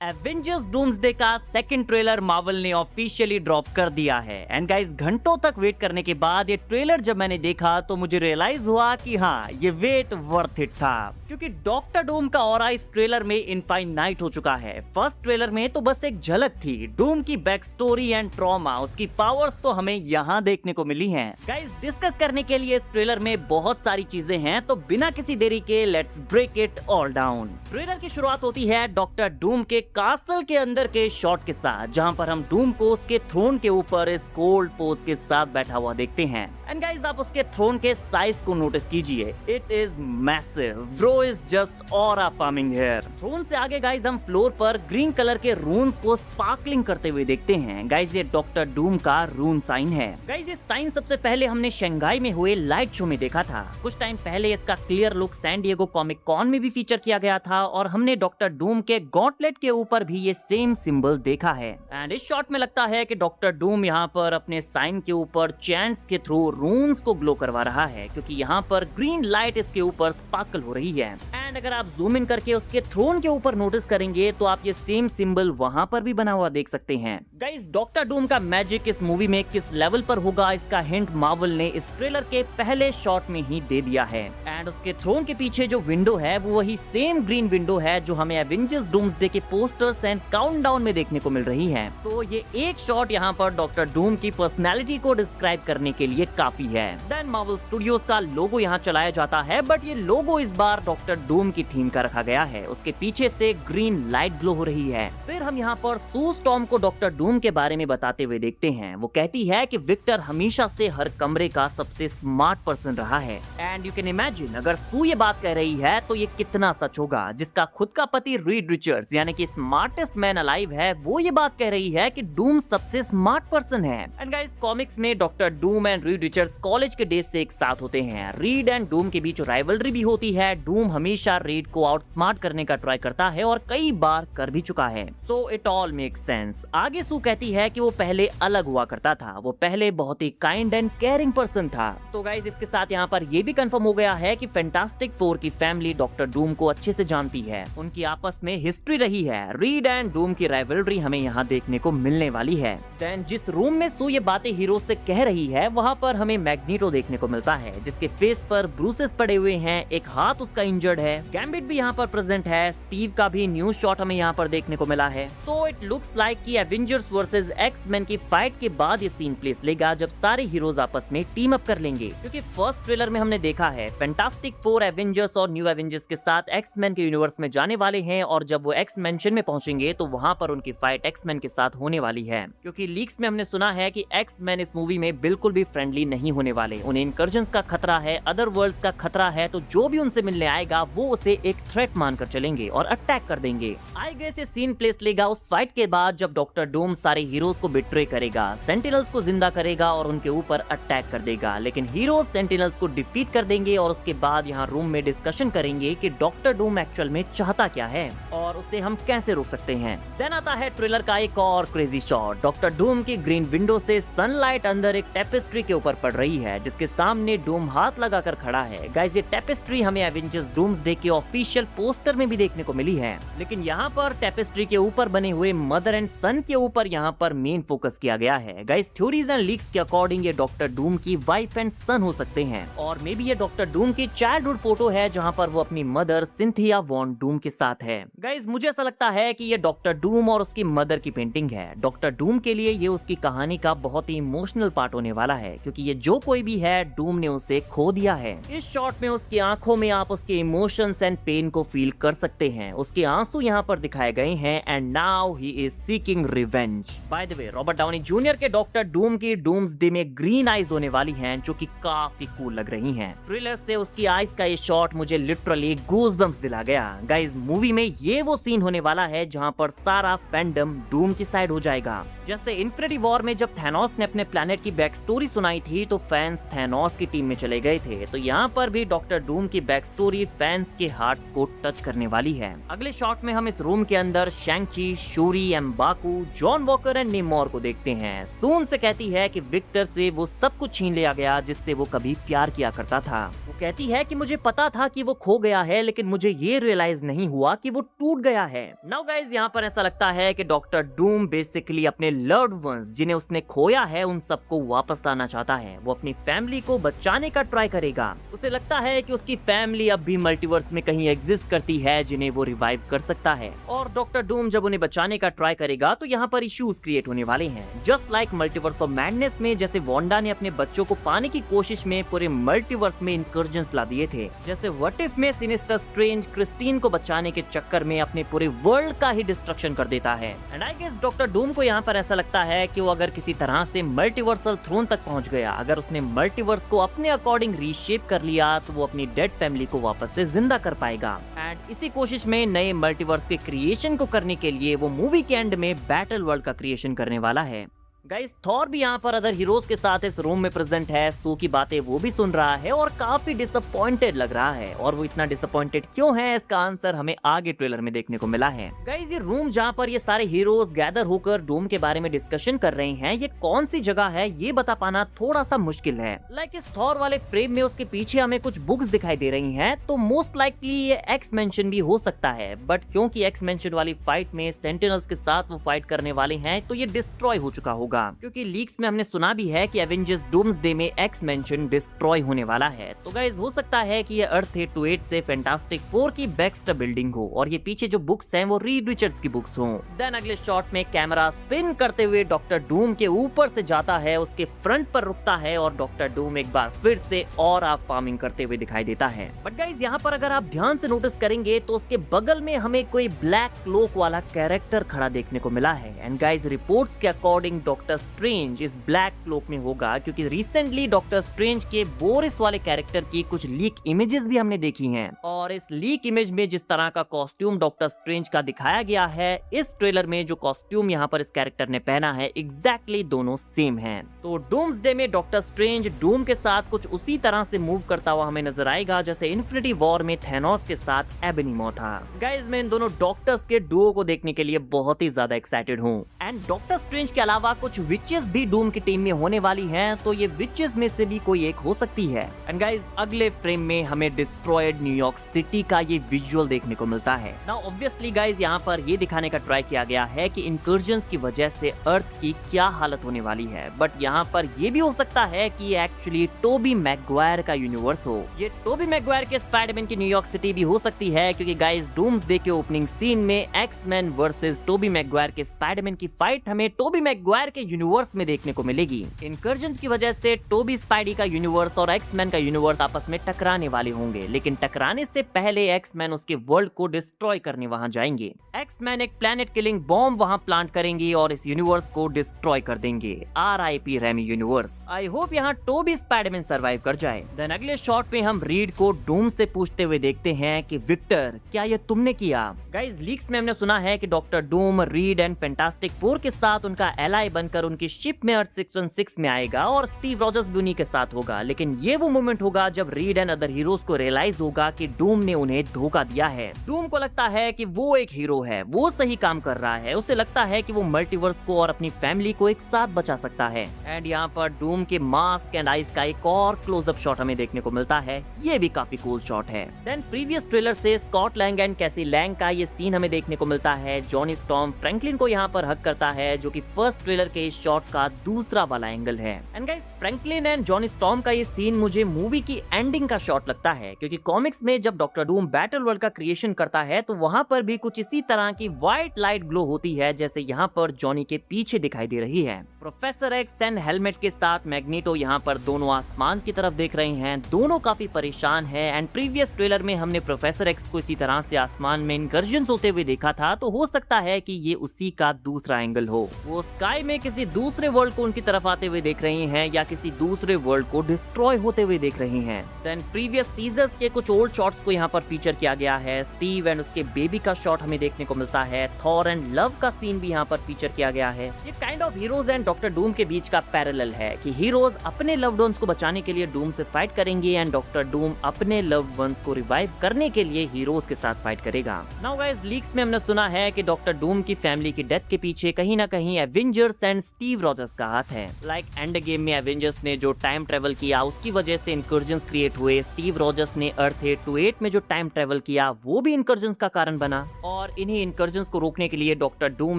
Avengers doomsday का second trailer Marvel ने officially drop कर दिया है एंड गाइस घंटों तक वेट करने के बाद ये ट्रेलर जब मैंने देखा तो मुझे रियलाइज हुआ कि हाँ ये वेट वर्थ इट था, क्योंकि डॉक्टर डूम का ऑरा इस ट्रेलर में इनफाइनाइट हो चुका है। फर्स्ट ट्रेलर में तो बस एक झलक थी, डूम की बैक स्टोरी एंड ट्रॉमा, उसकी पावर्स तो हमें यहाँ देखने को मिली हैं। गाइस डिस्कस करने के लिए इस ट्रेलर में बहुत सारी चीजें हैं, तो बिना किसी देरी के let's break it all down. Trailer की शुरुआत होती है डॉक्टर डूम के कासल के अंदर के शॉट के साथ, जहां पर हम डूम को उसके थ्रोन के ऊपर इस कोल्ड पोज के साथ बैठा हुआ देखते हैं। एंड गाइस आप उसके थ्रोन के साइज को नोटिस कीजिए, it is massive bro, is just aura farming here. Throne से आगे गाइस हम फ्लोर पर ग्रीन कलर के रून्स को स्पार्कलिंग करते हुए देखते हैं। गाइस ये डॉक्टर डूम का रून साइन है। गाइस ये साइन सबसे पहले हमने शंघाई में हुए लाइट शो में देखा था। कुछ टाइम पहले इसका clear look San Diego Comic Con में भी फीचर किया गया था और हमने डॉक्टर डूम के गॉन्टलेट के ऊपर भी ये सेम सिंबल देखा है। एंड इस शॉट में लगता है कि डॉक्टर डूम यहाँ पर अपने साइन के ऊपर चैंट्स के थ्रू रून्स को ग्लो करवा रहा है, क्योंकि यहाँ पर ग्रीन लाइट इसके ऊपर स्पार्कल हो रही है। एंड अगर आप जूम इन करके उसके थ्रोन के ऊपर नोटिस करेंगे तो आप ये सेम सिंबल वहाँ पर भी बना हुआ देख सकते हैं। गाइस डॉक्टर डूम का मैजिक इस मूवी में किस लेवल पर होगा इसका हिंट मार्वल ने इस ट्रेलर के पहले शॉट में ही दे दिया है। एंड उसके थ्रोन के पीछे जो विंडो है वो वही सेम ग्रीन विंडो है जो हमें एवेंजर्स डूम्सडे के पोस्टर्स एंड काउंटडाउन में देखने को मिल रही है। तो ये एक शॉट यहाँ पर डॉक्टर डूम की पर्सनैलिटी को डिस्क्राइब करने के लिए काफी है। देन मार्वल स्टूडियोज का लोगो यहाँ चलाया जाता है, बट ये लोगो इस बार डॉक्टर डूम की थीम का रखा गया है। उसके पीछे से ग्रीन लाइट ग्लो हो रही है। फिर हम यहाँ पर सू स्टॉर्म को डॉक्टर डूम के बारे में बताते हुए देखते हैं। वो कहती है कि विक्टर हमेशा से हर कमरे का सबसे स्मार्ट पर्सन रहा है। एंड यू कैन इमेजिन अगर सू ये बात कह रही है तो ये कितना सच होगा, जिसका खुद का पति रीड रिचर्ड्स यानी कि स्मार्टेस्ट मैन अलाइव है, वो ये बात कह रही है कि डूम सबसे स्मार्ट पर्सन है। एंड गाइस कॉमिक्स में doctor Doom and Reed Richards college के डेज से एक साथ होते हैं। रीड एंड डूम के बीच राइवलरी भी होती है। डूम हमेशा रीड को आउटस्मार्ट करने का ट्राई करता है और कई बार कर भी चुका है। So it all makes sense. आगे सू कहती है कि वो पहले अलग हुआ करता था, वो पहले बहुत ही काइंड एंड केयरिंग पर्सन था। तो गाइस इसके साथ यहाँ पर ये भी कंफर्म हो गया है कि फैंटास्टिक फोर की फैमिली डॉक्टर डूम को अच्छे से जानती है। उनकी आपस में हिस्ट्री रही है। रीड एंड डूम की राइवलरी हमें यहाँ देखने को मिलने वाली है। देन जिस रूम में सू ये बातें हीरो से कह रही है वहाँ पर हमें मैग्नीटो देखने को मिलता है, जिसके फेस पर ब्रूसेस पड़े हुए हैं, एक हाथ उसका इंजर्ड है। गैम्बिट भी यहाँ पर प्रेजेंट है। स्टीव का भी न्यूज शॉट हमें यहाँ पर देखने को मिला है। सो इट लुक्स लाइक कि एवेंजर्स वर्सेस एक्स-मैन की फाइट के बाद ये सीन प्लेस लेगा जब सारे हीरोज आपस में टीम अप कर लेंगे, क्योंकि फर्स्ट ट्रेलर में हमने देखा है फैंटास्टिक फोर एवेंजर्स और न्यू एवेंजर्स के साथ एक्स-मैन के यूनिवर्स में जाने वाले हैं और जब वो एक्स मैंशन में पहुंचेंगे तो वहां पर उनकी फाइट एक्स-मैन के साथ होने वाली है, क्योंकि लीक्स में हमने सुना है कि एक्स-मैन इस मूवी में बिल्कुल भी फ्रेंडली नहीं होने वाले। उन्हें इनकर्जन्स का खतरा है, अदर वर्ल्ड्स का खतरा है, तो जो भी उनसे मिलने आएगा वो उसे एक थ्रेट मानकर चलेंगे और अटैक कर देंगे। आई गेस ये सीन प्लेस लेगा उस फाइट के बाद जब डॉक्टर डूम सारे हीरोज को बिट्रे करेगा, सेंटिनल्स को जिंदा करेगा और उनके ऊपर अटैक कर देगा, लेकिन हीरोज सेंटिनल्स को डिफीट कर देंगे और उसके बाद यहाँ रूम में डिस्कशन करेंगे कि डॉक्टर डूम एक्चुअल में चाहता क्या है और उसे हम कैसे रोक सकते हैं। देन आता है ट्रेलर का एक और क्रेजी शॉट। डॉक्टर डूम की ग्रीन विंडो से सनलाइट अंदर एक टेपेस्ट्री के ऊपर पड़ रही है, जिसके सामने डूम हाथ लगाकर खड़ा है। गाइस ये टेपेस्ट्री हमें एवेंजर्स डूम्सडे के ऑफिशियल पोस्टर में भी देखने को मिली है, लेकिन यहाँ पर टेपेस्ट्री के ऊपर बने हुए मदर एंड सन के ऊपर यहाँ पर मेन फोकस किया गया है। गाइस थ्योरीज एंड लीक्स के अकॉर्डिंग ये डॉक्टर डूम की वाइफ एंड सन हो सकते हैं, और मे बी ये डॉक्टर डूम की चाइल्डहुड फोटो है जहाँ पर वो अपनी मदर सिंथिया वॉन डूम के साथ है। गाइस मुझे ऐसा लगता है कि ये डॉक्टर डूम और उसकी मदर की पेंटिंग है। डॉक्टर डूम के लिए ये उसकी कहानी का बहुत ही इमोशनल पार्ट होने वाला है, क्योंकि ये जो कोई भी है डूम ने उसे खो दिया है। इस शॉट में उसकी आंखों में आप उसके इमोशंस एंड पेन को फील कर सकते हैं। उसके आंसू यहाँ पर दिखाए गए हैं and now he is seeking revenge. By the way Robert Downey junior के डॉक्टर डूम की डूम्सडे में ग्रीन आईज होने वाली हैं, जो कि काफी कूल लग रही हैं। ट्रेलर से उसकी आईज का ये शॉट मुझे लिटरली गूज़बम्प्स दिला गया। गाइस मूवी में ये वो सीन होने वाला है जहाँ पर सारा फैंडम डूम की साइड हो जाएगा। जैसे इन्फिनिटी वॉर में जब थैनोस ने अपने प्लेनेट की बैक स्टोरी सुनाई थी तो फैंस थैनोस की टीम में चले गए थे, तो यहाँ पर भी डॉक्टर डूम की बैक स्टोरी फैंस के हार्ट्स को टच करने वाली है। अगले शॉट में हम इस रूम के अंदर Shang Chi, Shuri, M'Baku, John Walker and Namor को देखते हैं। सून से कहती है कि विक्टर से वो सब कुछ छीन लिया गया जिससे वो कभी प्यार किया करता था। वो कहती है कि मुझे पता था कि वो खो गया है, लेकिन मुझे ये रियलाइज नहीं हुआ कि वो टूट गया है। नाउ गाइज यहाँ पर ऐसा लगता है कि डॉक्टर डूम बेसिकली अपने लव्ड वंस जिन्हें उसने खोया है उन सबको वापस लाना चाहता है। वो अपनी फैमिली को बचाने का ट्राई करेगा। उसे लगता है कि उसकी फैमिली अब भी मल्टीवर्स में कहीं एग्जिस्ट करती है जिन्हें वो रिवाइव कर सकता है, और डॉक्टर डूम जब उन्हें बचाने का ट्राई करेगा तो यहाँ पर इश्यूज क्रिएट होने वाले हैं। Just like multiverse of madness में जैसे वांडा ने अपने बच्चों को पाने की कोशिश में पूरे मल्टीवर्स में इंकर्जन्स ला दिए थे, जैसे व्हाट इफ में सिनिस्टर स्ट्रेंज क्रिस्टीन को बचाने के चक्कर में अपने पूरे वर्ल्ड का ही डिस्ट्रक्शन कर देता है। And I guess Doctor Doom को यहाँ पर ऐसा लगता है कि वो अगर किसी तरह से मल्टीवर्सल थ्रोन तक पहुंच गया, अगर उसने मल्टीवर्स को अपने अकॉर्डिंग रीशेप कर लिया तो वो अपनी डेड फैमिली को वापस से जिंदा कर पाएगा। एंड इसी कोशिश में नए मल्टीवर्स के क्रिएशन को करने के लिए वो मूवी के एंड में बैटल वर्ल्ड का क्रिएशन करने वाला है। गाइस थॉर भी यहाँ पर अदर हीरोज के साथ इस रूम में प्रेजेंट है। सू की बातें वो भी सुन रहा है और काफी डिसअपॉइंटेड लग रहा है, और वो इतना डिसअपॉइंटेड क्यों है इसका आंसर हमें आगे ट्रेलर में देखने को मिला है। गाइस ये रूम जहाँ पर ये सारे हीरोज गैदर होकर डूम के बारे में डिस्कशन कर रहे हैं, ये कौन सी जगह है ये बता पाना थोड़ा सा मुश्किल है। लाइक इस थॉर वाले फ्रेम में उसके पीछे हमें कुछ बुक्स दिखाई दे रही है, तो मोस्ट लाइकली ये एक्स मेंशन भी हो सकता है, बट क्योंकि एक्स मेंशन वाली फाइट में सेंटिनल्स के साथ वो फाइट करने वाले हैं तो ये डिस्ट्रॉय हो चुका होगा, क्योंकि लीक्स में हमने सुना भी है कि एवेंजर्स डूम्सडे में एक्स मेंशन डिस्ट्रॉय होने वाला है। तो गाइस हो सकता है कि ये अर्थ 828 से फैंटास्टिक 4 की बैक्स्टर बिल्डिंग हो और ये पीछे जो बुक्स हैं वो रीड रिचर्ड्स की बुक्स हों। देन अगले शॉट में कैमरा स्पिन करते हुए डॉक्टर डूम के ऊपर से जाता है, उसके फ्रंट पर रुकता है और डॉक्टर डूम एक बार फिर से और आप फार्मिंग करते हुए दिखाई देता है। बट गाइस यहाँ पर अगर आप ध्यान से नोटिस करेंगे तो उसके बगल में हमें कोई ब्लैक क्लोक वाला कैरेक्टर खड़ा देखने को मिला है। एंड गाइस रिपोर्ट्स के अकॉर्डिंग डॉक्टर स्ट्रेंज इस ब्लैक क्लोक में होगा, क्योंकि रिसेंटली डॉक्टर स्ट्रेंज के बोरिस वाले कैरेक्टर की कुछ लीक इमेजेस भी हमने देखी हैं, और इस लीक इमेज में जिस तरह का कॉस्ट्यूम डॉक्टर स्ट्रेंज का दिखाया गया है, इस ट्रेलर में जो कॉस्ट्यूम यहाँ पर इस कैरेक्टर ने पहना है एग्जैक्टली दोनों सेम हैं। तो डूम्सडे में डॉक्टर स्ट्रेंज डूम के साथ कुछ उसी तरह से मूव करता हुआ हमें नजर आएगा जैसे इन्फिनिटी वॉर में थैनोस के साथ एबेनिमो था। गाइस मैं इन दोनों डॉक्टर्स के डुओ को देखने के लिए बहुत ही ज्यादा एक्साइटेड हूँ। एंड डॉक्टर स्ट्रेंज के अलावा कुछ विचेस भी डूम की टीम में होने वाली हैं, तो ये विचेस में से भी कोई एक हो सकती है। एंड गाइस अगले फ्रेम में हमें डिस्ट्रॉयड न्यूयॉर्क सिटी का ये विजुअल देखने को मिलता है। नाउ ऑब्वियसली गाइस यहाँ पर ये दिखाने का ट्राई किया गया है कि इंकर्जन्स की वजह से अर्थ की क्या हालत होने वाली है, बट यहाँ पर ये भी हो सकता है कि ये एक्चुअली टोबी मैगवायर का यूनिवर्स हो। ये टोबी मैगवायर के स्पाइडरमैन की न्यूयॉर्क सिटी भी हो सकती है, क्योंकि गाइस डूम्सडे के ओपनिंग सीन में एक्स-मैन वर्सेस टोबी मैगवायर के स्पाइडरमैन की फाइट हमें टोबी मैगवायर के यूनिवर्स में देखने को मिलेगी। इंकर्जन्स की वजह से टोबी स्पाइडी का यूनिवर्स और एक्स-मैन का यूनिवर्स आपस में टकराने वाले होंगे, लेकिन टकराने से पहले एक्स-मैन उसके वर्ल्ड को डिस्ट्रॉय करने वहां जाएंगे। एक्स-मैन एक प्लैनेट किलिंग बॉम्ब वहां प्लांट करेंगे और इस यूनिवर्स को डिस्ट्रॉय कर देंगे। RIP Raimi universe. I hope यहाँ टोबी स्पाइडरमैन सर्वाइव कर जाए। देन अगले शॉट में हम रीड को डूम से पूछते हुए देखते हैं कि विक्टर क्या ये तुमने किया। गाइस लीक्स में हमने सुना है कि doctor Doom read and fantastic 4 के साथ उनका एलाई बनकर उनकी शिप में अर्थ 616 में आएगा और स्टीव रॉजर्स भी उन्हीं के साथ होगा, लेकिन ये वो मोमेंट होगा जब रीड एंड अदर हीरोज को रियलाइज होगा कि डूम ने उन्हें धोखा दिया है। डूम को लगता है कि वो एक हीरो है, वो सही काम कर रहा है, उसे लगता है कि वो मल्टीवर्स को और अपनी फैमिली को एक साथ बचा सकता है। एंड यहाँ पर डूम के मास्क एंड आइज का एक और क्लोजअप शॉट हमें देखने को मिलता है, ये भी काफी कूल शॉट है। देन प्रीवियस ट्रेलर से स्कॉट लैंग एंड कैसी लैंग का ये सीन हमें देखने को मिलता है। जॉनी स्टॉर्म फ्रैंकलिन को यहाँ पर हक करता है, जो कि फर्स्ट ट्रेलर के इस शॉट का दूसरा वाला एंगल है। And guys Franklin and Johnny storm का ये सीन मुझे मूवी की एंडिंग का शॉट लगता है, क्योंकि कॉमिक्स में जब डॉक्टर डूम बैटल वर्ल्ड का क्रिएशन करता है तो वहाँ पर भी कुछ इसी तरह की व्हाइट लाइट ग्लो होती है जैसे यहाँ पर जॉनी के पीछे दिखाई दे रही है। प्रोफेसर एक्स एंड हेलमेट के साथ मैग्नेटो यहाँ पर दोनों आसमान की तरफ देख रहे हैं, दोनों काफी परेशान है। एंड प्रीवियस ट्रेलर में हमने प्रोफेसर एक्स को इसी तरह से आसमान में इनकर्जन्स होते हुए देखा था, तो हो सकता है कि ये उसी का दूसरा एंगल हो। वो स्काई में किसी दूसरे वर्ल्ड को उनकी तरफ आते हुए देख रही हैं या किसी दूसरे वर्ल्ड को डिस्ट्रॉय होते हुए देख रही हैं। देन प्रीवियस टीजर्स के कुछ ओल्ड शॉट्स को यहाँ पर फीचर किया गया है। स्टीव एंड उसके बेबी का शॉट हमें देखने को मिलता है। थॉर एंड लव का सीन भी यहाँ पर फीचर किया गया है। ये kind of heroes and doctor Doom के बीच का पैरेलल है कि हीरोज अपने लव्ड वंस को बचाने के लिए डूम से फाइट करेंगे एंड डॉक्टर डूम अपने लव्ड वंस को रिवाइव करने के लिए हीरोज के साथ फाइट करेगा। नाउ गाइस लीक्स में हमने सुना है कि डॉक्टर डूम की फैमिली की डेथ के पीछे कहीं ना कहीं एवेंजर्स 100% स्टीव रॉजर्स का हाथ है। लाइक एंड गेम में एवेंजर्स ने जो टाइम ट्रेवल किया उसकी वजह से इनकर्जन्स क्रिएट हुए। स्टीव रॉजर्स ने अर्थ 8 to 8 में जो टाइम ट्रेवल किया वो भी इनकर्जन्स का कारण बना। और इन्हीं इनकर्जन्स को रोकने के लिए डॉक्टर डूम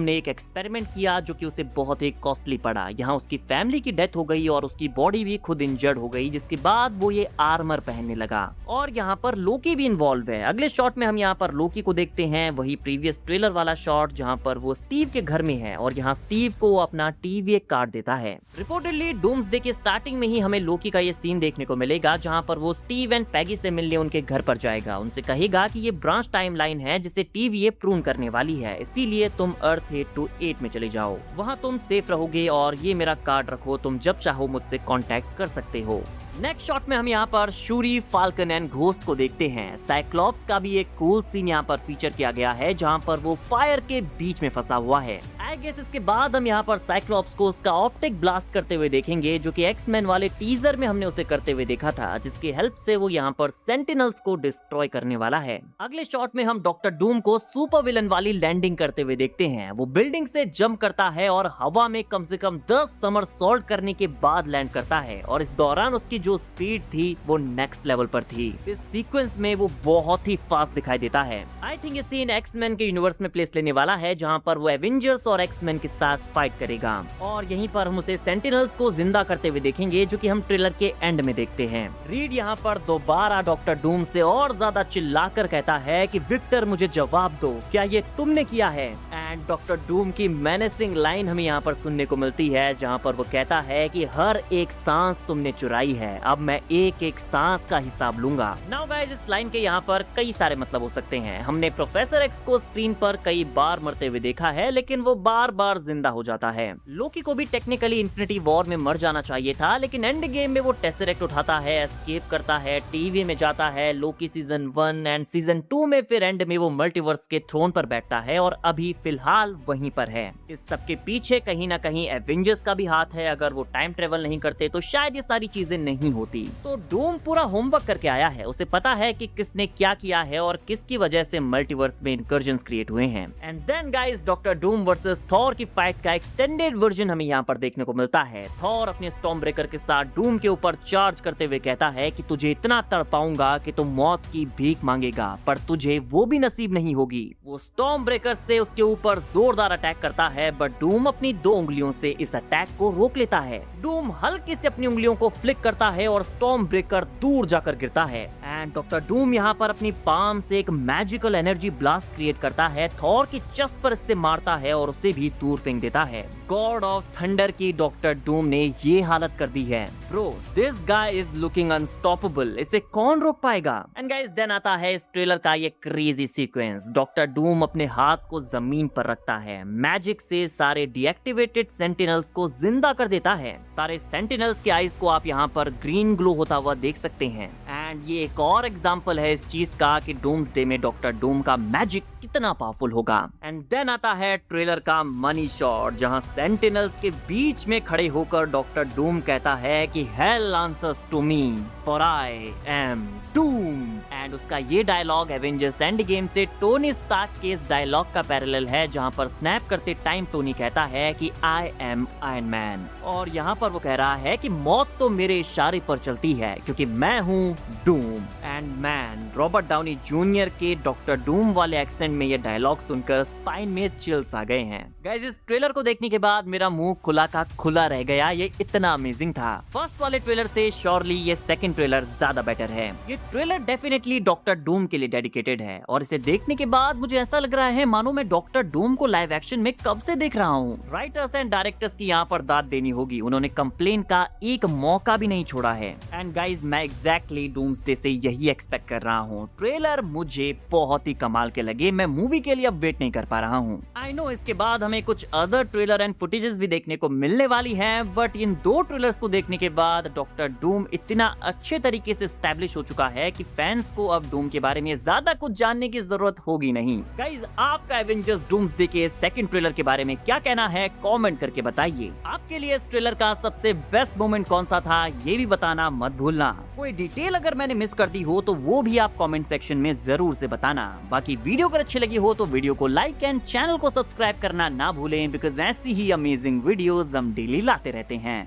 ने एक एक्सपेरिमेंट किया जो कि उसे बहुत ही कॉस्टली पड़ा। यहाँ उसकी फैमिली की डेथ हो गई और उसकी बॉडी भी खुद इंजर्ड हो गई, जिसके बाद वो ये आर्मर पहनने लगा। और यहाँ पर लोकी भी इन्वॉल्व है। अगले शॉट में हम यहाँ पर लोकी को देखते हैं, वही प्रीवियस ट्रेलर वाला शॉट जहाँ पर वो स्टीव के घर में है और यहाँ स्टीव को अपना टीवी एक कार्ड देता है। रिपोर्टेडली डूम्सडे के स्टार्टिंग में ही हमें लोकी का ये सीन देखने को मिलेगा जहाँ पर वो स्टीव एंड पैगी से मिलने उनके घर पर जाएगा। उनसे कहेगा कि ये ब्रांच टाइमलाइन है जिसे टीवी प्रून करने वाली है, इसीलिए तुम अर्थ 8 to 8 में चले जाओ, वहाँ तुम सेफ रहोगे और ये मेरा कार्ड रखो, तुम जब चाहो मुझसे कांटेक्ट कर सकते हो। नेक्स्ट शॉट में हम यहाँ पर शूरी, फाल्कन एंड घोस्ट को देखते हैं। साइक्लॉप्स का भी एक कूल सीन यहाँ पर फीचर किया गया है जहाँ पर वो फायर के बीच में फंसा हुआ है। आई गेस इसके बाद हम यहाँ पर साइक्लॉप्स को उसका ऑप्टिक ब्लास्ट करते हुए देखेंगे जो कि एक्समैन वाले टीजर में हमने उसे करते हुए देखा था, जिसकी हेल्प से वो यहाँ पर सेंटिनल्स को डिस्ट्रॉय करने वाला है। अगले शॉट में हम डॉक्टर डूम को सुपर विलन वाली लैंडिंग करते हुए देखते हैं। वो बिल्डिंग से जंप करता है और हवा में कम से कम 10 समरसॉल्ट करने के बाद लैंड करता है और इस दौरान उसकी जो स्पीड थी वो नेक्स्ट लेवल पर थी। इस सीक्वेंस में वो बहुत ही फास्ट दिखाई देता है। आई थिंक ये सीन एक्समैन के यूनिवर्स में प्लेस लेने वाला है जहाँ पर वो एवेंजर्स और एक्समैन के साथ फाइट करेगा और यहीं पर हम उसे सेंटिनल्स को जिंदा करते हुए देखेंगे जो कि हम ट्रेलर के एंड में देखते हैं। रीड यहाँ पर दोबारा डॉक्टर डूम से और ज्यादा चिल्लाकर कहता है कि विक्टर मुझे जवाब दो, क्या ये तुमने किया है? एंड डॉक्टर डूम की मेनेसिंग लाइन हमें यहाँ पर सुनने को मिलती है जहाँ पर वो कहता है कि हर एक सांस तुमने चुराई है, अब मैं एक एक सांस का हिसाब लूंगा। नाउ गाइस, इस लाइन के यहाँ पर कई सारे मतलब हो सकते हैं। हमने प्रोफेसर एक्स को स्क्रीन पर कई बार मरते हुए देखा है लेकिन वो बार बार जिंदा हो जाता है। लोकी को भी टेक्निकली इन्फिनिटी वॉर में मर जाना चाहिए था लेकिन एंड गेम में वो टेसरेक्ट उठाता है, एस्केप करता है, टीवी में जाता है। लोकी सीजन 1 एंड सीजन 2 में फिर एंड में वो मल्टीवर्स के थ्रोन पर बैठता है और अभी फिलहाल वहीं पर है। इस सब के पीछे कहीं ना कहीं एवेंजर्स का भी हाथ है। अगर वो टाइम ट्रेवल नहीं करते तो शायद ये सारी चीजें नहीं होती। तो डूम पूरा होमवर्क करके आया है, उसे पता है कि किसने क्या किया है और किसकी वजह से मल्टीवर्स में इनकर्जन्स क्रिएट हुए हैं। And then guys, Doctor Doom versus Thor की फाइट का एक्सटेंडेड वर्जन हमें यहाँ पर देखने को मिलता है। थॉर अपने स्टॉर्म ब्रेकर के साथ डूम के ऊपर चार्ज करते हुए कहता है कि तुझे इतना तड़पाऊंगा कि तुम मौत की भीख मांगेगा, पर तुझे वो भी नसीब नहीं होगी। वो स्टॉर्म ब्रेकर से उसके ऊपर जोरदार अटैक करता है बट डूम अपनी 2 उंगलियों से इस अटैक को रोक लेता है। डूम हल्के से अपनी उंगलियों को फ्लिक करता है और स्टॉर्म ब्रेकर दूर जाकर गिरता है। एंड डॉक्टर डूम यहाँ पर अपनी पाम से एक मैजिकल एनर्जी ब्लास्ट क्रिएट करता है, थॉर की चेस्ट पर इससे मारता है और उसे भी दूर फेंक देता है। गॉड ऑफ थंडर की डॉक्टर डूम ने ये हालत कर दी है। Bro, this guy is looking unstoppable, इसे कौन रोक पाएगा? एंड गाइस, देन आता है इस ट्रेलर का ये क्रेजी सीक्वेंस। डॉक्टर डूम अपने हाथ को जमीन पर रखता है, मैजिक से सारे डीएक्टिवेटेड सेंटिनल्स को जिंदा कर देता है। सारे सेंटिनल्स के आईज को आप यहाँ पर ग्रीन ग्लो होता हुआ देख सकते हैं। एंड ये एक और एग्जांपल है इस चीज का कि डूम्सडे में डॉक्टर डूम का मैजिक कितना पावरफुल होगा। एंड देन आता है ट्रेलर का मनी शॉट जहां सेंटिनल्स के बीच में खड़े होकर डॉक्टर डूम कहता है कि hell answers to me for I am Doom. And उसका ये डायलॉग एवेंजर्स एंड गेम से टोनी स्टार्क के इस डायलॉग का पैरेलल है जहां पर स्नैप करते टाइम टोनी कहता है कि आई एम आयरन मैन। और यहाँ पर वो कह रहा है कि मौत तो मेरे इशारे पर चलती है क्योंकि मैं हूँ Doom. And man, Robert Downey junior के डॉक्टर डूम वाले एक्सेंट में ये डायलॉग सुनकर स्पाइन में चिल्स आ गए हैं। गाइस, इस ट्रेलर को देखने के बाद मेरा मुंह खुला का खुला रह गया, ये इतना अमेजिंग था। फर्स्ट वाले ट्रेलर से श्योरली ये सेकंड ट्रेलर ज्यादा बेटर है। ये ट्रेलर डेफिनेटली डॉक्टर डूम के लिए डेडिकेटेड है और इसे देखने के बाद मुझे ऐसा लग रहा है मानो मैं डॉक्टर डूम को लाइव एक्शन में कब से देख रहा हूँ। राइटर्स एंड डायरेक्टर्स की यहाँ पर दाद देनी होगी, उन्होंने कंप्लेन का एक मौका भी नहीं छोड़ा है। एंड गाइज, मैं एग्जैक्टली डूम्सडे से यही एक्सपेक्ट कर रहा हूँ। ट्रेलर मुझे बहुत ही कमाल के लगे, मैं मूवी के लिए अब वेट नहीं कर पा रहा हूँ। आई नो इसके बाद हमें कुछ अदर ट्रेलर एंड फुटेजेस भी देखने को मिलने वाली हैं, बट इन 2 ट्रेलर्स को देखने के बाद डॉक्टर डूम इतना अच्छे तरीके से एस्टैब्लिश हो चुका है कि फैंस को अब डूम के बारे में ज्यादा कुछ जानने की जरूरत होगी नहीं। गाइज, आपका एवेंजर्स डूम्सडे के सेकंड ट्रेलर के बारे में क्या कहना है कमेंट करके बताइए। आपके लिए इस ट्रेलर का सबसे बेस्ट मोमेंट कौन सा था ये भी बताना मत भूलना। कोई डिटेल अगर मैंने मिस कर दी हो तो वो भी आप कमेंट सेक्शन में जरूर से बताना। बाकी वीडियो अगर अच्छी लगी हो तो वीडियो को लाइक एंड चैनल को सब्सक्राइब करना ना भूलें, बिकॉज ऐसी ही अमेजिंग वीडियोस हम डेली लाते रहते हैं।